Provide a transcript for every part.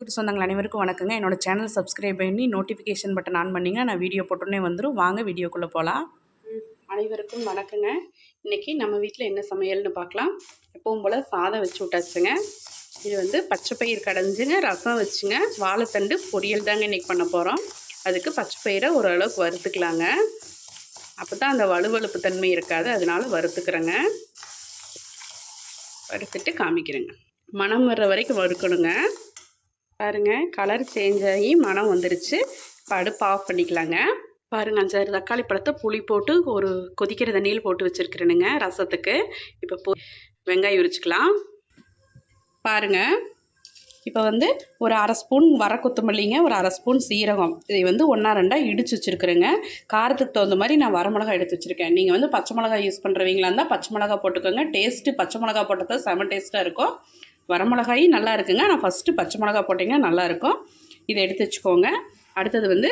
சொந்தங்கள் அனைவருக்கும் வணக்கங்க. என்னோட சேனல் சப்ஸ்கிரைப் பண்ணி நோட்டிஃபிகேஷன் பட்டன் ஆன் பண்ணிங்கன்னா நான் வீடியோ போட்டோன்னே வந்துடும். வாங்க வீடியோக்குள்ளே போகலாம். அனைவருக்கும் வணக்கங்க. இன்றைக்கி நம்ம வீட்டில் என்ன சமையல்னு பார்க்கலாம். எப்பவும் போல் சாதம் வச்சு விட்டாச்சுங்க. இது பச்சை பயிர் கடைஞ்சுங்க, ரசம் வச்சுங்க, வாழைத்தண்டு பொரியல் தாங்க இன்றைக்கி பண்ண போகிறோம். அதுக்கு பச்சை பயிரை ஓரளவுக்கு வறுத்துக்கலாங்க. அப்போ தான் அந்த வலுவழுப்பு தன்மை இருக்காது, அதனால வறுத்துக்கிறேங்க. வறுத்துட்டு காமிக்கிறேங்க. மணம் வர்ற வரைக்கும் வறுக்கணுங்க. பாருங்கள், கலர் சேஞ்ச் ஆகி மனம் வந்துருச்சு. இப்போ அடுப்பு ஆஃப் பண்ணிக்கலாங்க. பாருங்கள், 5-6 தக்காளி பழத்தை புளி போட்டு ஒரு கொதிக்கிற தண்ணியில் போட்டு வச்சுருக்கிறேனுங்க ரசத்துக்கு. இப்போ வெங்காயம் உரிச்சிக்கலாம். பாருங்கள், இப்போ ஒரு அரை ஸ்பூன் வர கொத்தமல்லிங்க, ஒரு அரை ஸ்பூன் சீரகம், இதை 1-2 இடித்து வச்சுருக்குறேங்க. காரத்துக்கு தகுந்த மாதிரி நான் வரமிளகா எடுத்து வச்சுருக்கேன். நீங்கள் பச்சை மிளகா யூஸ் பண்ணுறவங்களா இருந்தால் பச்சை மிளகா போட்டுக்கோங்க. டேஸ்ட்டு பச்சை மிளகா போட்டது செம டேஸ்ட்டாக இருக்கும். வரமிளகாயும் நல்லா இருக்குங்க, ஆனால் ஃபஸ்ட்டு பச்சை மிளகா போட்டிங்கன்னா நல்லாயிருக்கும். இதை எடுத்து வச்சுக்கோங்க. அடுத்தது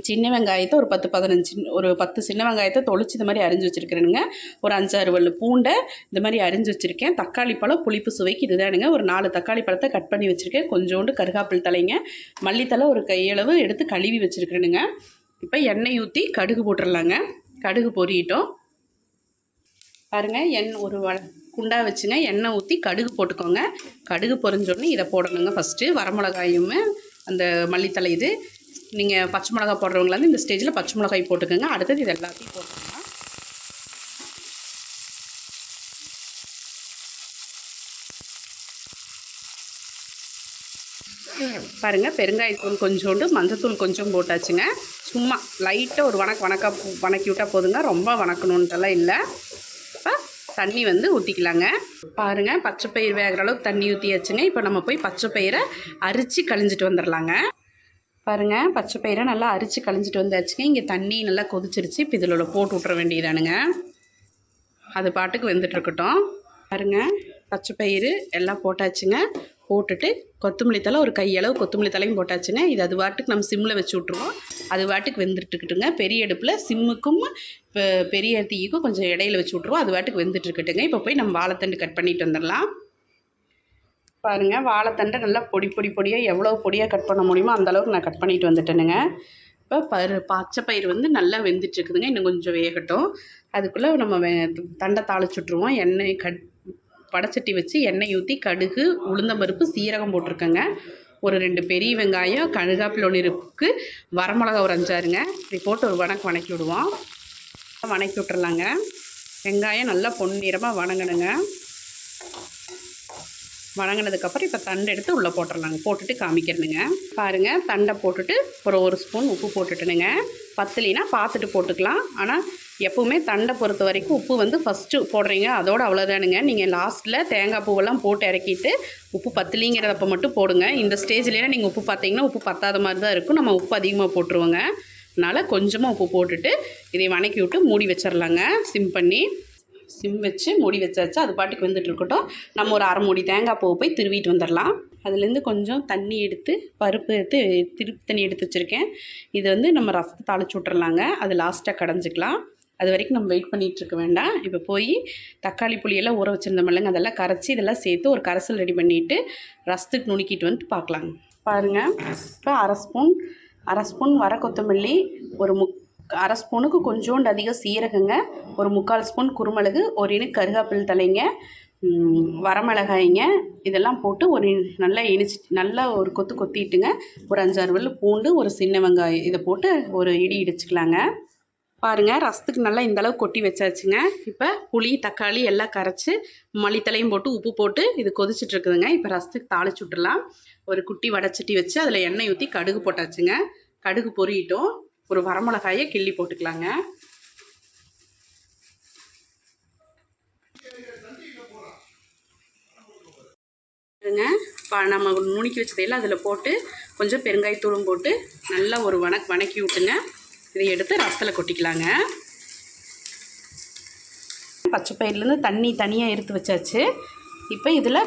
சின்ன வெங்காயத்தை ஒரு 10 சின்ன வெங்காயத்தை தொளிச்சு இது மாதிரி அரிஞ்சு வச்சுருக்கிறேனுங்க. ஒரு 5-6 வல்லு பூண்டை இது மாதிரி அரிஞ்சு வச்சுருக்கேன். தக்காளி பழம் புளிப்பு சுவைக்கு இதுதானுங்க. ஒரு 4 தக்காளி பழத்தை கட் பண்ணி வச்சுருக்கேன். கொஞ்சோண்டு கருகாப்பில் தலைங்க, மல்லித்தலை ஒரு கையளவு எடுத்து கழுவி வச்சுருக்கிறேனுங்க. இப்போ எண்ணெய் ஊற்றி கடுகு போட்டுடலாங்க. கடுகு பொரியட்டும். பாருங்கள், ஒரு குண்டா வச்சுங்க, எண்ணெய் ஊற்றி கடுகு போட்டுக்கோங்க. கடுகு பொரிஞ்சோடனே இதை போடணுங்க. ஃபஸ்ட்டு வரமிளகாயும் அந்த மல்லித்தலை, இது நீங்கள் பச்சை மிளகா போடுறவங்களா இந்த ஸ்டேஜில் பச்சை மிளகாய் போட்டுக்கோங்க. அடுத்தது இது எல்லாத்தையும் போட்டுக்கோங்க. பாருங்கள், பெருங்காயத்தூள் கொஞ்சோண்டு, மஞ்சத்தூள் கொஞ்சம் போட்டாச்சுங்க. சும்மா லைட்டாக ஒரு வணக்கி விட்டால் போதுங்க. ரொம்ப வணக்கணுன்ட்டெல்லாம் இல்லை. இப்போ தண்ணி ஊற்றிக்கலாங்க. பாருங்கள், பச்சை பயிர் வேகிற அளவுக்கு தண்ணி ஊற்றியாச்சுங்க. இப்போ நம்ம போய் பச்சை பயிரை அரிச்சு கழிஞ்சிட்டு வந்துடலாங்க. பாருங்கள், பச்சை பயிரை நல்லா அரிச்சு கழிஞ்சிட்டு வந்தாச்சுங்க. இங்கே தண்ணி நல்லா கொதிச்சிருச்சு. இப்போ இதில் போட்டு விட்ற வேண்டியதானுங்க. அது பாட்டுக்கு வெந்துட்டுருக்கட்டும். பாருங்கள், பச்சை பயிறு எல்லாம் போட்டாச்சுங்க. போட்டுட்டு கொத்தமல்லி தலை ஒரு கையளவு கொத்தமல்லி தலையும் போட்டாச்சுங்க. இது அது வாட்டுக்கு நம்ம சிம்மில் வச்சு விட்ருவோம். அது வாட்டுக்கு வெந்துட்டுருக்கட்டுங்க. பெரிய அடுப்பில் சிம்முக்கும் பெரிய தீக்கும் கொஞ்சம் இடையில வச்சு விட்ருவோம். அது வாட்டுக்கு வெந்துட்டுருக்கட்டுங்க. இப்போ போய் நம்ம வாழைத்தண்டு கட் பண்ணிட்டு வந்துடலாம். பாருங்கள், வாழைத்தண்டை நல்லா பொடியாக எவ்வளோ பொடியாக கட் பண்ண முடியுமோ அந்தளவுக்கு நான் கட் பண்ணிட்டு வந்துட்டேனுங்க. இப்போ பச்சை பயிர் நல்லா வெந்துட்டுருக்குதுங்க. இன்னும் கொஞ்சம் வேகட்டும். அதுக்குள்ளே நம்ம தண்டை தாளிச்சுட்ருவோம். எண்ணெய் வடச்சட்டி வச்சு எண்ணெய் ஊற்றி கடுகு, உளுந்தம்பருப்பு, சீரகம் போட்டிருக்கேங்க. ஒரு 2 பெரிய வெங்காயம், கருகாப்பில் 1 இருக்கு, வரமிளகா ஒரு 5-6ங்க. இப்படி போட்டு ஒரு வணக்கி விடுவோம். வணக்கி விட்டுறலாங்க. வெங்காயம் நல்லா பொன்னிறமாக வணங்கணுங்க. வணங்கினதுக்கப்புறம் இப்போ தண்டை எடுத்து உள்ளே போட்டுடலாங்க. போட்டுட்டு காமிக்கிறேனுங்க. பாருங்கள், தண்டை போட்டுட்டு ஒரு ஸ்பூன் உப்பு போட்டுட்டுனுங்க. பத்தலைனா பார்த்துட்டு போட்டுக்கலாம். ஆனால் எப்போவுமே தண்டை பொறுத்த வரைக்கும் உப்பு ஃபஸ்ட்டு போடுறீங்க, அதோடு அவ்வளோதானுங்க. நீங்கள் லாஸ்ட்டில் தேங்காய் பூவெல்லாம் போட்டு இறக்கிட்டு உப்பு பத்தலிங்கிறதப்போ மட்டும் போடுங்க. இந்த ஸ்டேஜ்லாம் நீங்கள் உப்பு பார்த்தீங்கன்னா உப்பு பத்தாத மாதிரி தான் இருக்கும். நம்ம உப்பு அதிகமாக போட்டுருவோங்க. அதனால் கொஞ்சமாக உப்பு போட்டுட்டு இதை வணக்கி விட்டு மூடி வச்சிடலாங்க. சிம் வச்சு மூடி வச்சாச்சு. அது பாட்டுக்கு வெந்துட்டுருக்கட்டும். நம்ம ஒரு 1/2 மூடி தேங்காய் பூவை போய் திருவிட்டு வந்துடலாம். அதுலேருந்து கொஞ்சம் தண்ணி எடுத்து பருப்பு எடுத்து திருப்பி தண்ணி எடுத்து வச்சுருக்கேன். இது நம்ம ரசத்தை தாளிச்சு விட்றலாங்க. அது லாஸ்ட்டாக கடைஞ்சிக்கலாம். அது வரைக்கும் நம்ம வெயிட் பண்ணிகிட்ருக்க வேண்டாம். இப்போ போய் தக்காளி புளியெல்லாம் ஊற வச்சுருந்தோம்லங்க, அதெல்லாம் கரைச்சி இதெல்லாம் சேர்த்து ஒரு கரைசல் ரெடி பண்ணிவிட்டு ரசத்துக்கு நுணுக்கிட்டு பார்க்கலாங்க. பாருங்கள், இப்போ அரை ஸ்பூன் வர கொத்தமல்லி, ஒரு அரை ஸ்பூனுக்கு கொஞ்சோண்டு அதிகம் சீரகங்க, ஒரு 3/4 ஸ்பூன் குருமிளகு, ஒரு இனுக்கு கருகாப்பில் தலைங்க, வரமிளகாய்ங்க, இதெல்லாம் போட்டு நல்லா ஒரு கொத்திட்டுங்க. ஒரு 5-6 வல்லு பூண்டு, ஒரு சின்ன வெங்காயம், இதை போட்டு ஒரு இடிச்சுக்கலாங்க. பாருங்கள், ரசத்துக்கு நல்லா இந்தளவு கொட்டி வச்சாச்சுங்க. இப்போ புளி, தக்காளி எல்லாம் கரைச்சி மல்லித்தலையும் போட்டு உப்பு போட்டு இது கொதிச்சுட்ருக்குதுங்க. இப்போ ரசத்துக்கு தாளிச்சு விட்டுடலாம். ஒரு குட்டி வடச்சட்டி வச்சு அதில் எண்ணெய் ஊற்றி கடுகு போட்டாச்சுங்க. கடுகு பொரியட்டும். ஒரு வரமிளகாயை கிள்ளி போட்டுக்கலாங்க. இப்போ நம்ம நுணுக்கி வச்சதையெல்லாம் அதில் போட்டு கொஞ்சம் பெருங்காயத்தூளும் போட்டு நல்லா ஒரு வணக்கி விட்டுங்க. இதை எடுத்து ரசத்தில் கொட்டிக்கலாங்க. பச்சை பயிர்லேருந்து தண்ணி தனியாக எடுத்து வச்சாச்சு. இப்போ இதில்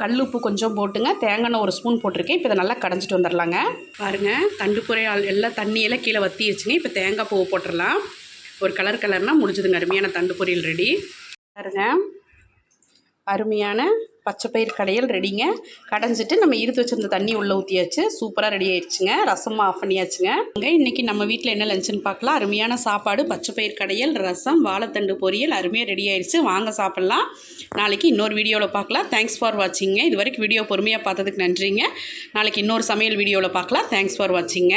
கல் உப்பு கொஞ்சம் போட்டுங்க, தேங்காய் 1 ஸ்பூன் போட்டிருக்கேன். இப்போ இதை நல்லா கடைஞ்சிட்டு வந்துடலாங்க. பாருங்கள், தண்டு பொரியல் எல்லாம் தண்ணியெல்லாம் கீழே வற்றிடுச்சுங்க. இப்போ தேங்காய் பூவை போட்டுடலாம். ஒரு கலர்னால் முடிஞ்சதுங்க. அருமையான தண்டு பொரியல் ரெடி. பாருங்கள், அருமையான பச்சைப்பயிறு கடையல் ரெடிங்க. கடைஞ்சிட்டு நம்ம இருத்து வச்சிருந்த தண்ணி உள்ளே ஊற்றியாச்சு. சூப்பராக ரெடி ஆயிடுச்சுங்க. ரசமும் ஆஃப் பண்ணியாச்சுங்க. இன்றைக்கி நம்ம வீட்டில் என்ன லஞ்சுன்னு பார்க்கலாம். அருமையான சாப்பாடு, பச்சைப்பயிறு கடையல், ரசம், வாழைத்தண்டு பொரியல் அருமையாக ரெடி ஆயிடுச்சு. வாங்க சாப்பிட்லாம். நாளைக்கு இன்னொரு வீடியோவில் பார்க்கலாம். Thanks for வாட்சிங்க. இது வரைக்கும் வீடியோ பொறுமையாக பார்த்ததுக்கு நன்றிங்க. நாளைக்கு இன்னொரு சமையல் வீடியோவில் பார்க்கலாம். Thanks for வாட்சிங்க.